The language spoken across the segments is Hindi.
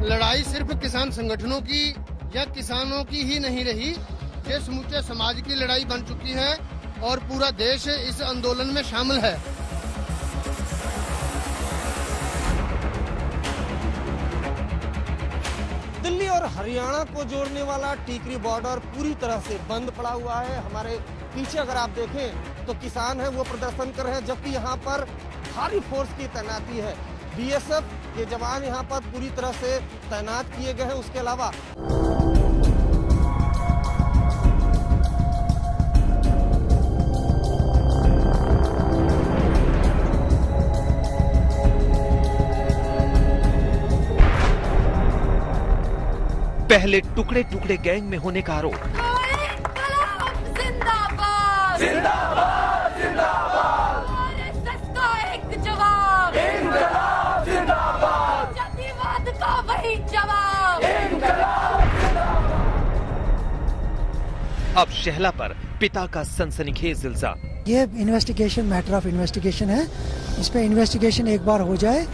लड़ाई सिर्फ किसान संगठनों की या किसानों की ही नहीं रही, ये समूचे समाज की लड़ाई बन चुकी है और पूरा देश इस आंदोलन में शामिल है। दिल्ली और हरियाणा को जोड़ने वाला टीकरी बॉर्डर पूरी तरह से बंद पड़ा हुआ है। हमारे पीछे अगर आप देखें तो किसान है वो प्रदर्शन कर रहे हैं, जबकि यहाँ पर भारी फोर्स की तैनाती है। बीएसएफ के जवान यहाँ पर पूरी तरह से तैनात किए गए हैं। उसके अलावा पहले टुकड़े टुकड़े गैंग में होने का आरोप, जिंदाबाद जिंदाबाद जिंदाबाद, एक जवाब इंकलाब जिंदाबाद, जातिवाद का वही जवाब इंकलाब जिंदाबाद। अब शेहला पर पिता का सनसनीखेज इल्जाम। ये इन्वेस्टिगेशन, मैटर ऑफ इन्वेस्टिगेशन है। इस पे इन्वेस्टिगेशन एक बार हो जाए,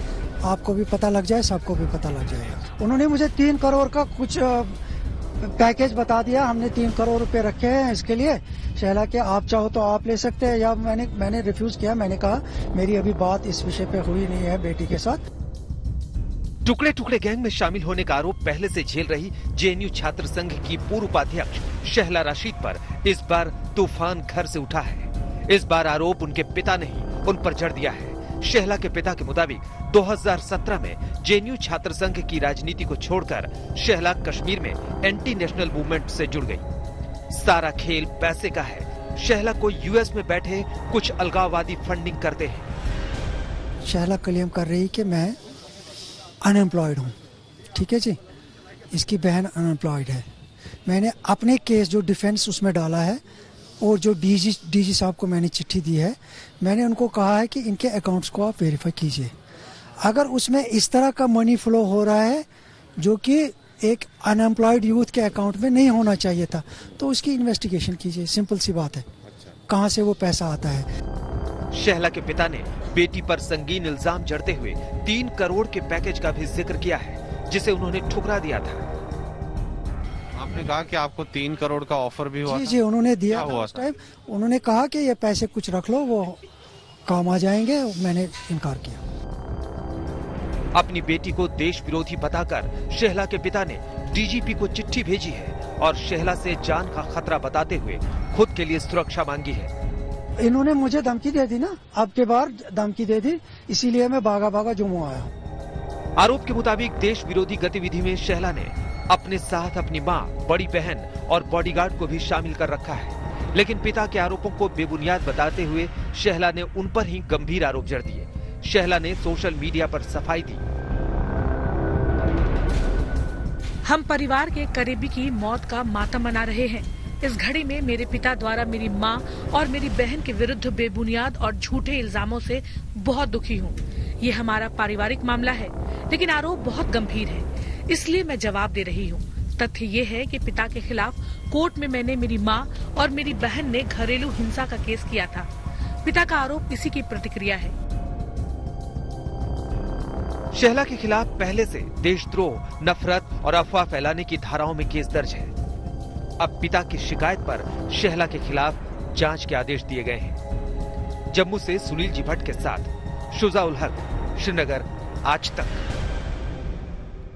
आपको भी पता लग जाए, सबको भी पता लग जाएगा। उन्होंने मुझे 3 करोड़ का कुछ पैकेज बता दिया, हमने 3 करोड़ रुपए रखे हैं इसके लिए शेहला के, आप चाहो तो आप ले सकते हैं। या मैंने रिफ्यूज किया, मैंने कहा मेरी अभी बात इस विषय पे हुई नहीं है बेटी के साथ। टुकड़े टुकड़े गैंग में शामिल होने का आरोप पहले से झेल रही जेएनयू छात्र संघ की पूर्व उपाध्यक्ष शेहला राशिद पर इस बार तूफान घर से उठा है। इस बार आरोप उनके पिता ने ही उन पर जड़ दिया है। शेहला के पिता के मुताबिक 2017 में जेएनयू छात्र संघ की राजनीति को छोड़कर शेहला कश्मीर में एंटी नेशनल मूवमेंट से जुड़ गई। सारा खेल पैसे का है। शेहला को यूएस में बैठे कुछ अलगाववादी फंडिंग करते हैं। शेहला क्लेम कर रही कि मैं अनएम्प्लॉयड हूँ, ठीक है जी, इसकी बहन अनएम्प्लॉयड है। मैंने अपने केस जो डिफेंस उसमें डाला है और जो डीजी साहब को मैंने चिट्ठी दी है, मैंने उनको कहा है कि इनके अकाउंट्स को आप वेरीफाई कीजिए। अगर उसमें इस तरह का मनी फ्लो हो रहा है जो कि एक अनएम्प्लॉयड यूथ के अकाउंट में नहीं होना चाहिए था, तो उसकी इन्वेस्टिगेशन कीजिए। सिंपल सी बात है। कहां से वो पैसा आता है। शेहला के पिता ने बेटी पर संगीन इल्जाम जड़ते हुए 3 करोड़ के पैकेज का भी जिक्र किया है, जिसे उन्होंने ठुकरा दिया था। आपने कहा कि आपको 3 करोड़ का ऑफर भी हुआ। जी, उन्होंने दिया था उस टाइम। उन्होंने कहा कि ये पैसे कुछ रख लो, वो काम आ जाएंगे। मैंने इनकार किया। अपनी बेटी को देश विरोधी बताकर शेहला के पिता ने डीजीपी को चिट्ठी भेजी है और शेहला से जान का खतरा बताते हुए खुद के लिए सुरक्षा मांगी है। इन्होंने मुझे धमकी दे दी ना, अब के बार धमकी दे दी, इसीलिए मैं भागा जम्मू आया हूँ। आरोप के मुताबिक देश विरोधी गतिविधि में शेहला ने अपने साथ अपनी मां, बड़ी बहन और बॉडीगार्ड को भी शामिल कर रखा है। लेकिन पिता के आरोपों को बेबुनियाद बताते हुए शेहला ने उन पर ही गंभीर आरोप जड़ दिए। शेहला ने सोशल मीडिया पर सफाई दी। हम परिवार के करीबी की मौत का मातम मना रहे हैं। इस घड़ी में मेरे पिता द्वारा मेरी मां और मेरी बहन के विरुद्ध बेबुनियाद और झूठे इल्जामों से बहुत दुखी हूं। ये हमारा पारिवारिक मामला है, लेकिन आरोप बहुत गंभीर है, इसलिए मैं जवाब दे रही हूं। तथ्य ये है कि पिता के खिलाफ कोर्ट में मैंने मेरी मां और मेरी बहन ने घरेलू हिंसा का केस किया था। पिता का आरोप इसी की प्रतिक्रिया है। शेहला के खिलाफ पहले से देशद्रोह, नफरत और अफवाह फैलाने की धाराओं में केस दर्ज है। अब पिता की शिकायत पर शेहला के खिलाफ जांच के आदेश दिए गए हैं। जम्मू से सुनील जी भट्ट के साथ शुजा उल हक, श्रीनगर, आज तक।